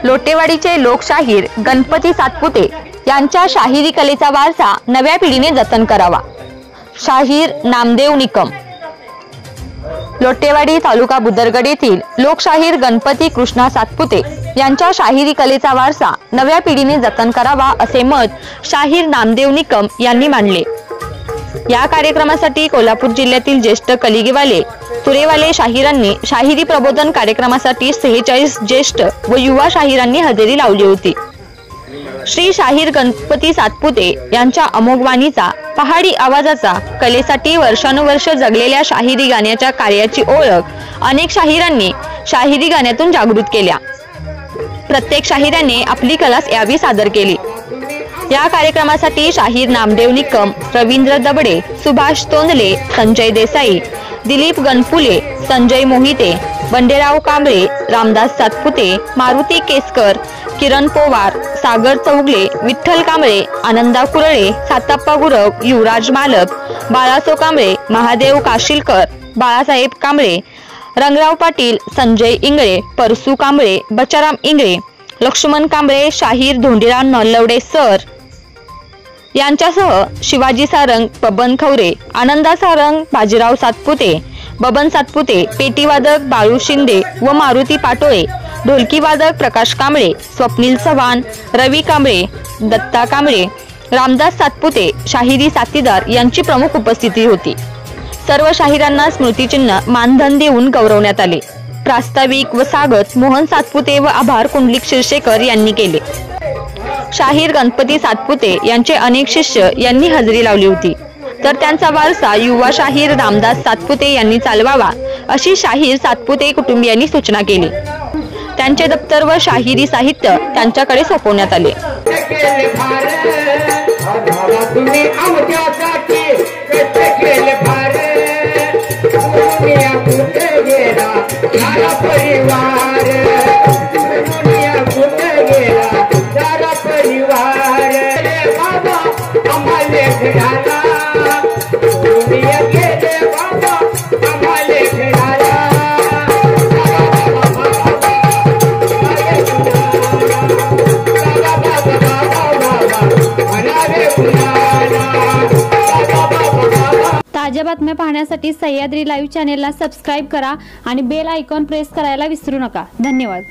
लोटेवाडीचे लोकशाहीर गणपती सातपुते यांच्या शाहिरी कलेचा वारसा नव्या पिढीने जतन करावा। शाहीर नामदेव निकम। लोटेवाडी तालुका बुदरगड येथील लोकशाहीर गणपती कृष्णा सातपुते यांच्या शाहिरी कलेचा वारसा नव्या पिढीने जतन करावा असे मत शाहीर नामदेव निकम यांनी मांडले। या कार्यक्रमासाठी कोल्हापूर जिल्ह्यातील ज्येष्ठ कलिगीवाले तुरेवाले शाहिरांनी शाहिरी प्रबोधन कार्यक्रमासाठी 46 ज्येष्ठ व युवा शाहिरांनी हजेरी लावली होती। श्री शाहीर गणपती सातपुते यांच्या अमोघ वाणीचा, पहाडी आवाजाचा, कलेसाठी वर्षानुवर्ष जगलेल्या शाहिरी गाण्याच्या कार्याची ओळख अनेक शाहिरांनी शाहिरी गाण्यातून जागृत केल्या। प्रत्येक शाहिराने आपली कला यावी सादर केली। या कार्यक्रमासाठी शाहीर नामदेव निकम, रवींद्र दबडे, सुभाष तोंदले, संजय देसाई, दिलीप गणपुले, संजय मोहिते, बंडेराव कांबळे, रामदास सातपुते, मारुती केसकर, किरण पोवार, सागर चौगले, विठ्ठल कांबळे, आनंदा कुरळे, साताप्पा गुरव, युवराज मालक, बाळासो कांबळे, महादेव काशिलकर, बाळासाहेब कांबळे, रंगराव पाटील, संजय इंगळे, परसू कांबळे, बचाराम इंगळे, लक्ष्मण कांबळे, शाहीर धोंडीराव नलवडे सर यांच्यासह शिवाजी सारंग, बबन खवरे, आनंदा सारंग, बाजीराव सातपुते, बबन सातपुते, पेटीवादक बाळू शिंदे व मारुती पाटोळे, ढोलकीवादक प्रकाश कांबळे, स्वप्नील चव्हाण, रवी कांबळे, दत्ता कांबळे, रामदास सातपुते, शाहिरी साथीदार यांची प्रमुख उपस्थिती होती। सर्व शाहिरांना स्मृतिचिन्ह मानधन देऊन गौरवण्यात आले। प्रास्ताविक व स्वागत मोहन सातपुते व आभार कुंडलिक शिरशेकर यांनी केले। शाहीर गणपती सातपुते यांचे अनेक शिष्य यांनी हजेरी लावली होती, तर त्यांचा वारसा युवा शाहीर रामदास सातपुते यांनी चालवावा अशी शाहीर सातपुते कुटुंबियांनी सूचना केली। त्यांचे दप्तर व शाहिरी साहित्य त्यांच्याकडे सोपवण्यात आले। ताज्या बातम्या पाहण्यासाठी सह्याद्री लाईव्ह चॅनेलला सबस्क्राईब करा आणि बेल आयकॉन प्रेस करायला विसरू नका। धन्यवाद।